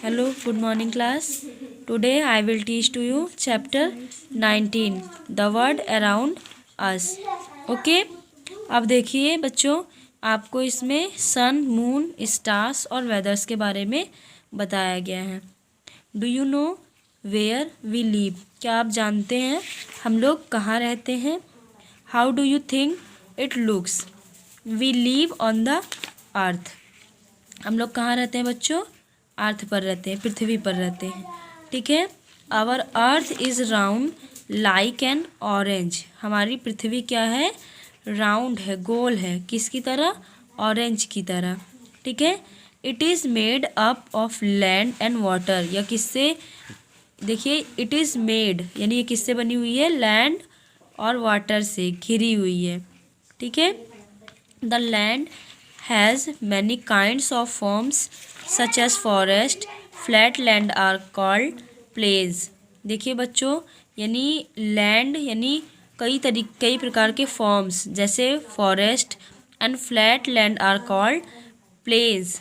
Hello, good morning class. Today I will teach to you chapter 19, the word around us. Okay? अब देखिए बच्चों, आपको इसमें सन, moon, stars और वेदर्स के बारे में बताया गया है. Do you know where we live? क्या आप जानते हैं हम लोग कहाँ रहते हैं? How do you think it looks? We live on the earth. हम लोग कहाँ रहते हैं बच्चों? अर्थ पर रहते हैं, पृथ्वी पर रहते हैं. ठीक है. Our earth is round like an orange. हमारी पृथ्वी क्या है? राउंड है, गोल है. किसकी तरह? ऑरेंज की तरह. ठीक है. It is made up of land and water. यह किससे? देखिए, इट इज़ मेड यानी ये किससे बनी हुई है? लैंड और वाटर से घिरी हुई है. ठीक है. The land has many kinds of forms such as forest. Flat land are called plains. देखिए बच्चों, यानी लैंड यानी कई प्रकार के फॉर्म्स जैसे forest and flat land are called plains.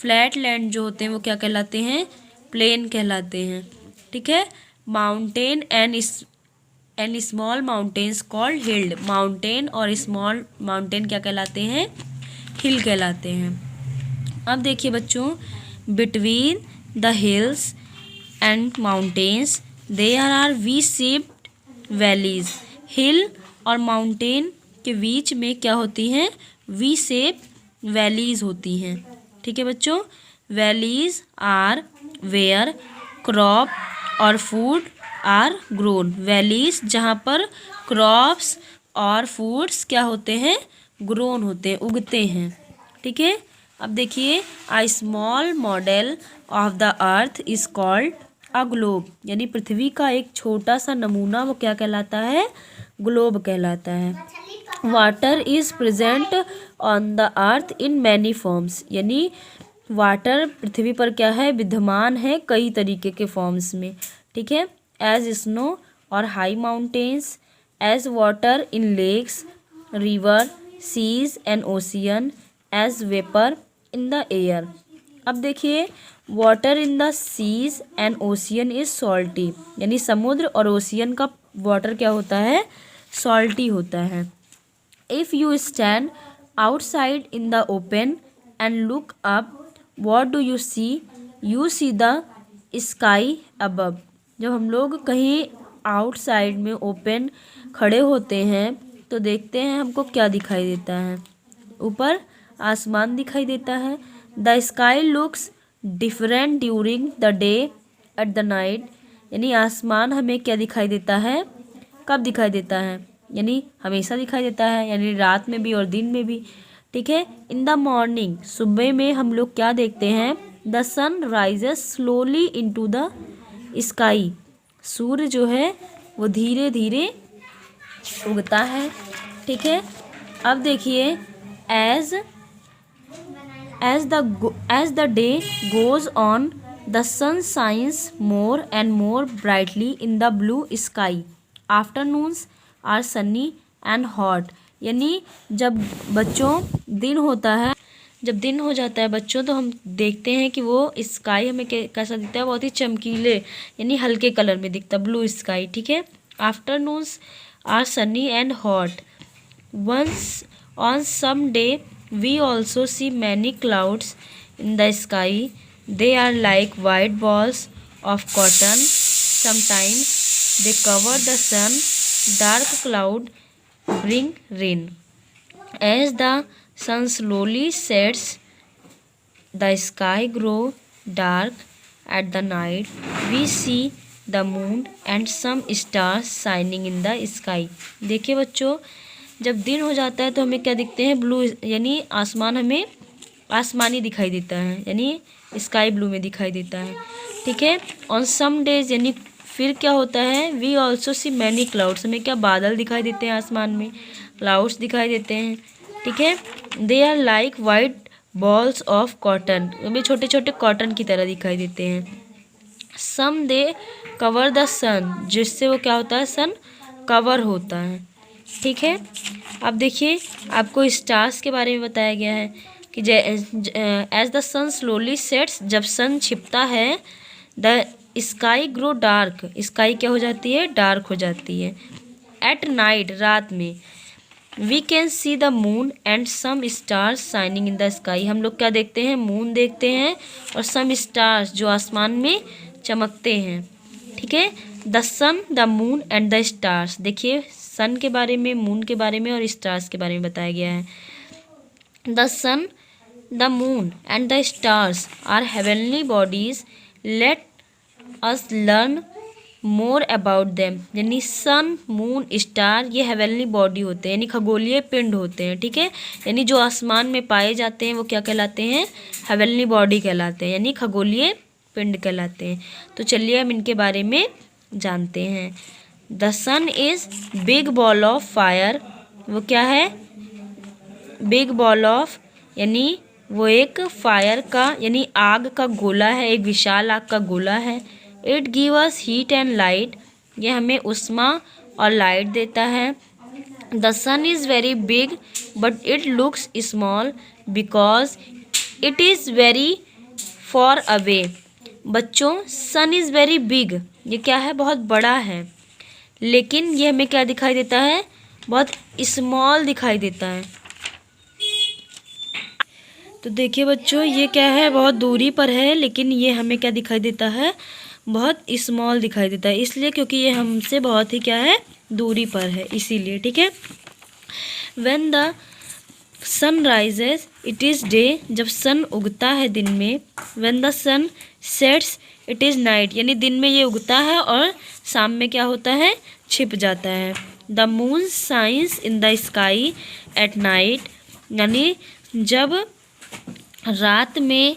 Flat land जो होते हैं वो क्या कहलाते हैं? प्लेन कहलाते हैं. ठीक है. Mountain and small mountains called hill. Mountain और स्मॉल माउंटेन क्या कहलाते हैं? हिल कहलाते हैं. अब देखिए बच्चों, between the hills and mountains there are V shaped valleys. Hill और माउंटेन के बीच में क्या होती हैं? वी शेप वैलीज होती हैं. ठीक है बच्चों. वैलीज आर वेयर क्रॉप और फूड आर ग्रोन. वैलीज जहाँ पर क्रॉप्स और फूड्स क्या होते हैं? ग्रोन होते हैं, उगते हैं. ठीक है. अब देखिए, a small model of the earth is called a globe. यानी पृथ्वी का एक छोटा सा नमूना वो क्या कहलाता है? ग्लोब कहलाता है. Water is present on the earth in many forms. यानी वाटर पृथ्वी पर क्या है? विद्यमान है कई तरीके के फॉर्म्स में. ठीक है. एज स्नो और high mountains, as water in lakes, river, seas and ocean, as vapour in the air. अब देखिए, water in the seas and ocean is salty. यानी समुद्र और ओशियन का वाटर क्या होता है? सॉल्टी होता है. If you stand outside in the open and look up, what do you see? You see the sky above. जब हम लोग कहीं आउटसाइड में ओपन खड़े होते हैं तो देखते हैं हमको क्या दिखाई देता है? ऊपर आसमान दिखाई देता है. The sky looks different during the day at the night. यानी आसमान हमें क्या दिखाई देता है? कब दिखाई देता है? यानी हमेशा दिखाई देता है, यानी रात में भी और दिन में भी. ठीक है. इन द मॉर्निंग, सुबह में हम लोग क्या देखते हैं? The sun rises slowly into the sky. सूर्य जो है वो धीरे धीरे उगता है. ठीक है. अब देखिए, as the day goes on the sun shines more and more brightly in the blue sky. Afternoons are sunny and hot. यानी जब बच्चों दिन होता है, जब दिन हो जाता है बच्चों, तो हम देखते हैं कि वो स्काई हमें कैसा दिखता है? बहुत ही चमकीले यानी हल्के कलर में दिखता है, ब्लू स्काई. ठीक है. Afternoons are sunny and hot. Once on some day we also see many clouds in the sky. They are like white balls of cotton. Sometimes they cover the sun. Dark cloud bring rain. As the sun slowly sets, the sky grow dark. At the night we see the moon and some stars shining in the sky. देखिए बच्चों, जब दिन हो जाता है तो हमें क्या दिखते हैं? ब्लू, यानी आसमान हमें आसमानी दिखाई देता है, यानी स्काई ब्लू में दिखाई देता है. ठीक है. ऑन सम डेज, यानी फिर क्या होता है? We also see many clouds. हमें क्या? बादल दिखाई देते हैं आसमान में, क्लाउड्स दिखाई देते हैं. ठीक है. They are like white balls of cotton. हमें छोटे छोटे कॉटन की तरह दिखाई देते हैं. Some they cover the sun. जिससे वो क्या होता है? सन कवर होता है. ठीक है। अब देखिए आपको स्टार्स के बारे में बताया गया है कि as the sun slowly sets, जब सन छिपता है, the sky grow dark, sky क्या हो जाती है, डार्क हो जाती है। एट नाइट, रात में, we can see the moon and some stars shining in the sky, हम लोग क्या देखते हैं, मून देखते हैं और सम स्टार्स जो आसमान में चमकते हैं। ठीक है, the sun, the moon and the stars, देखिए सन के बारे में, मून के बारे में और स्टार्स के बारे में बताया गया है। The sun, the moon and the stars are heavenly bodies, let us learn more about them, यानी सन, मून, स्टार ये हेवनली बॉडी होते हैं, यानी खगोलीय पिंड होते हैं। ठीक है, यानी जो आसमान में पाए जाते हैं वो क्या कहलाते हैं, हेवनली बॉडी कहलाते हैं, यानी खगोलीय पिंड कहलाते हैं। तो चलिए हम इनके बारे में जानते हैं। The sun is big ball of fire, वो क्या है, बिग बॉल ऑफ, यानी वो एक फायर का यानी आग का गोला है, एक विशाल आग का गोला है। It give us heat and light, ये हमें उष्मा और लाइट देता है। The sun is very big but it looks small because it is very far away. बच्चों, सन इज़ वेरी बिग, ये क्या है, बहुत बड़ा है, लेकिन ये हमें क्या दिखाई देता है, बहुत स्मॉल दिखाई देता है। तो देखिए बच्चों, ये क्या है, बहुत दूरी पर है, लेकिन ये हमें क्या दिखाई देता है, बहुत स्मॉल दिखाई देता है, इसलिए क्योंकि ये हमसे बहुत ही क्या है, दूरी पर है, इसीलिए। ठीक है, when the sun rises it is day, जब सन उगता है दिन में। When the sun sets it is night, यानी दिन में ये उगता है और शाम में क्या होता है, छिप जाता है। The moon shines in the sky at night, यानी जब रात में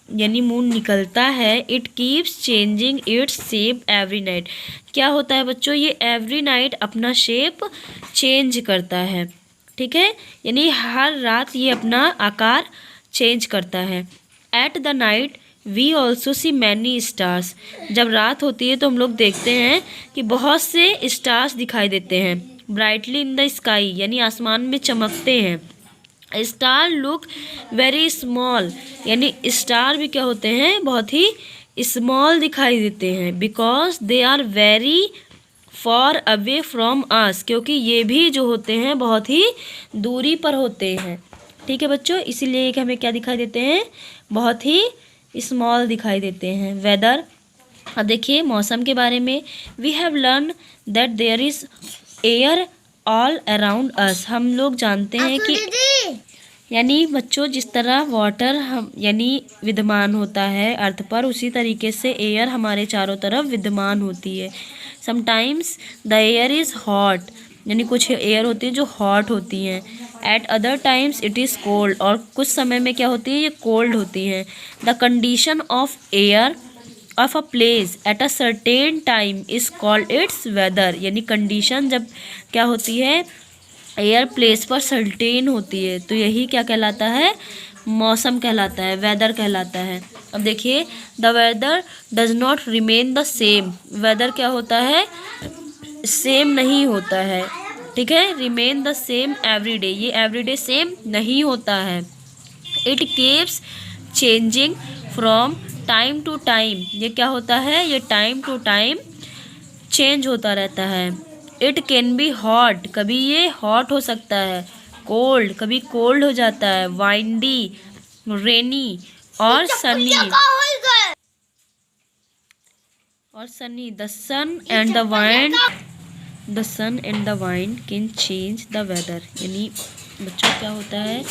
यानी मून निकलता है। It keeps changing its shape every night, क्या होता है बच्चों, ये एवरी नाइट अपना शेप चेंज करता है। ठीक है, यानी हर रात ये अपना आकार चेंज करता है। At the night we also see many stars, जब रात होती है तो हम लोग देखते हैं कि बहुत से स्टार्स दिखाई देते हैं। ब्राइटली इन द स्काई, यानी आसमान में चमकते हैं। स्टार लुक वेरी स्मॉल, यानी स्टार भी क्या होते हैं, बहुत ही स्मॉल दिखाई देते हैं। Because they are very far away from us, क्योंकि ये भी जो होते हैं बहुत ही दूरी पर होते हैं। ठीक है बच्चों, इसीलिए कि हमें क्या दिखाई देते हैं, बहुत ही स्मॉल दिखाई देते हैं। वेदर, अब देखिए मौसम के बारे में। We have learn that there is air all around us, हम लोग जानते हैं कि यानी बच्चों जिस तरह वाटर हम यानी विद्यमान होता है अर्थ पर, उसी तरीके से एयर हमारे चारों तरफ विद्यमान होती है। Sometimes the air is hot, यानी कुछ एयर होती है जो हॉट होती हैं। Eight other times it is cold, और कुछ समय में क्या होती है, ये कोल्ड होती हैं। The condition of air of a place at a certain time is called its weather, यानी कंडीशन जब क्या होती है, एयर प्लेस पर सर्टेन होती है, तो यही क्या कहलाता है, मौसम कहलाता है, वेदर कहलाता है। अब देखिए, the weather does not remain the same, weather क्या होता है, सेम नहीं होता है। ठीक है, remain the same every day, ये एवरी डे सेम नहीं होता है। It keeps changing from time to time, ये क्या होता है, ये टाइम टू टाइम चेंज होता रहता है। इट कैन बी हॉट, कभी ये हॉट हो सकता है, कोल्ड कभी कोल्ड हो जाता है, वाइंडी, रेनी और sunny, the sun and the wind, the sun and the wind can change the weather, यानी बच्चों क्या होता है,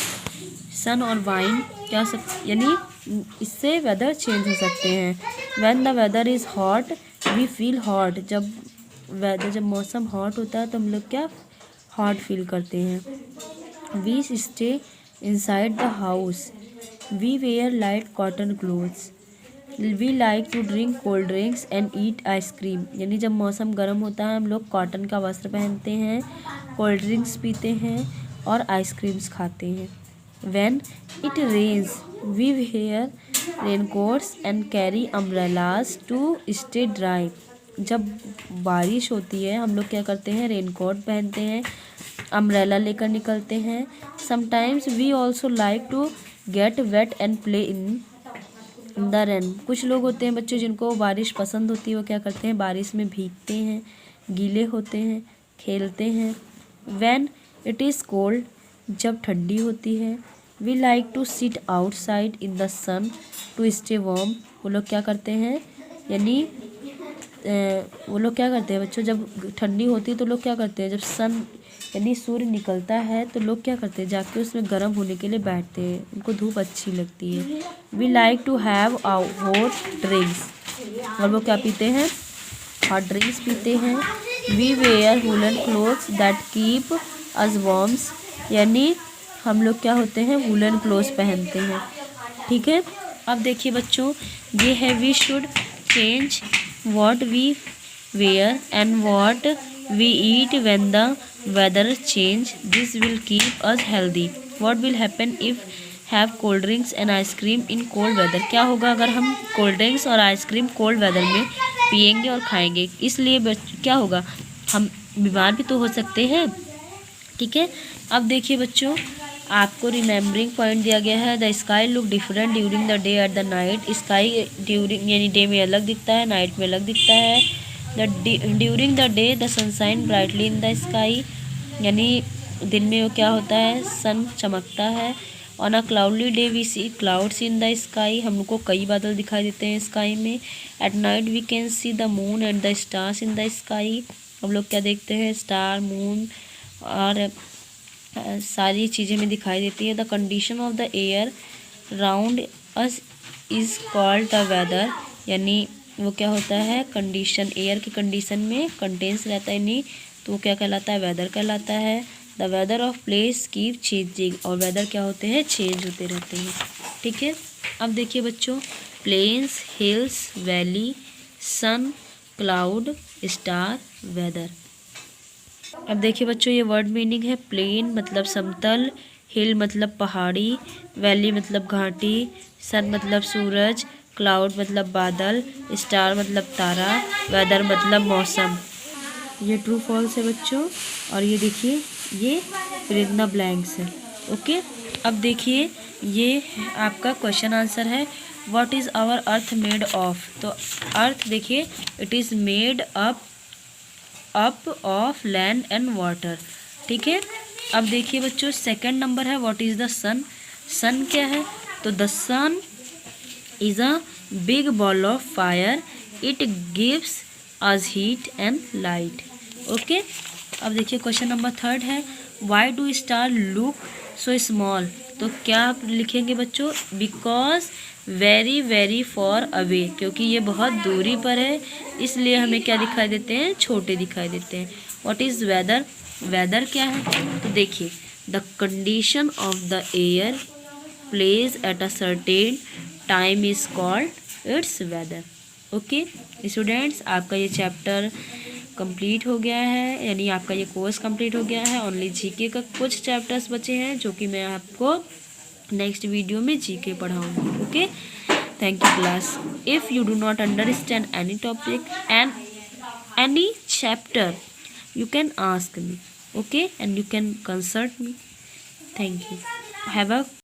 सन और वाइंड क्या यानी इससे वेदर चेंज हो सकते हैं। When the weather is hot we feel hot, जब मौसम हॉट होता है तो हम लोग क्या हॉट फील करते हैं। We stay inside the house, we wear light cotton clothes, we like to drink cold drinks and eat ice cream, यानी जब मौसम गर्म होता है हम लोग कॉटन का वस्त्र पहनते हैं, कोल्ड ड्रिंक्स पीते हैं और आइसक्रीम्स खाते हैं। When it rains we wear raincoats and carry umbrellas to stay dry, जब बारिश होती है हम लोग क्या करते हैं, रेनकोट पहनते हैं, अम्ब्रेला लेकर निकलते हैं। Sometimes we also like to get wet and play in the rain. कुछ लोग होते हैं बच्चों जिनको बारिश पसंद होती है, वो क्या करते हैं, बारिश में भीगते हैं, गीले होते हैं, खेलते हैं। व्हेन इट इज़ कोल्ड, जब ठंडी होती है। We like to sit outside in the sun to stay warm. वो लोग क्या करते हैं, यानी वो लोग क्या करते हैं बच्चों, जब ठंडी होती है तो लोग क्या करते हैं, जब सन यानी सूर्य निकलता है तो लोग क्या करते हैं, जाके उसमें गर्म होने के लिए बैठते हैं, उनको धूप अच्छी लगती है। We like to have hot drinks. और वो क्या पीते हैं, हॉट ड्रिंक्स पीते हैं। We wear woollen clothes that keep us warms. यानी हम लोग क्या होते हैं, वुलन क्लोथ्स पहनते हैं। ठीक है, अब देखिए बच्चों, ये है we should change what we wear and what we eat when the weather change. This will keep us healthy. What will happen if have cold drinks and ice cream in cold weather? क्या होगा अगर हम cold drinks और ice cream cold weather में पियेंगे और खाएंगे? इसलिए क्या होगा, हम बीमार भी तो हो सकते हैं। ठीक है, अब देखिए बच्चों, आपको रिमेम्बरिंग पॉइंट दिया गया है। The sky look different during the day at the night. Sky during यानी डे में अलग दिखता है, नाइट में अलग दिखता है। During the day the sunshine brightly in the sky. यानी दिन में वो क्या होता है, सन चमकता है। On a cloudy day we see clouds in the sky. हम लोग को कई बादल दिखाई देते हैं स्काई में। At night we can see the moon and the stars in the sky. हम लोग क्या देखते हैं, स्टार, मून और सारी चीज़ें में दिखाई देती है। The condition of the air round us is called the weather. यानी वो क्या होता है, कंडीशन, एयर की कंडीशन में कंटेंस रहता है नहीं, तो वो क्या कहलाता है, वेदर कहलाता है। The weather of place keep changing. और वेदर क्या होते हैं, चेंज होते रहते हैं। ठीक है, अब देखिए बच्चों, प्लेन्स, हिल्स, वैली, सन, क्लाउड, स्टार, वेदर। अब देखिए बच्चों, ये वर्ड मीनिंग है। प्लेन मतलब समतल, हिल मतलब पहाड़ी, वैली मतलब घाटी, सन मतलब सूरज, क्लाउड मतलब बादल, स्टार मतलब तारा, वेदर मतलब मौसम। ये ट्रू फॉल्स है बच्चों। और ये देखिए, ये फिल इन द ब्लैंक्स है। ओके, अब देखिए, ये आपका क्वेश्चन आंसर है। What is our earth made of? तो अर्थ देखिए, it is made up of land and water. ठीक है, अब देखिए बच्चों, सेकंड नंबर है, what is the sun? Sun क्या है? तो the sun is a big ball of fire, it gives us heat and light. Okay, अब देखिए क्वेश्चन नंबर थर्ड है, why do star look so small? तो क्या आप लिखेंगे बच्चों? Because very very far away. क्योंकि ये बहुत दूरी पर है, इसलिए हमें क्या दिखाई देते हैं, छोटे दिखाई देते हैं। What is weather? वेदर क्या है? तो देखिए, the condition of the air place at a certain time is called its weather. Okay students, आपका ये चैप्टर कंप्लीट हो गया है, यानी आपका ये कोर्स कंप्लीट हो गया है। ओनली जीके का कुछ चैप्टर्स बचे हैं, जो कि मैं आपको नेक्स्ट वीडियो में जीके पढ़ाऊंगी। Okay, thank you class. If you do not understand any topic and any chapter, you can ask me, okay, and you can consult me. Thank you. Have a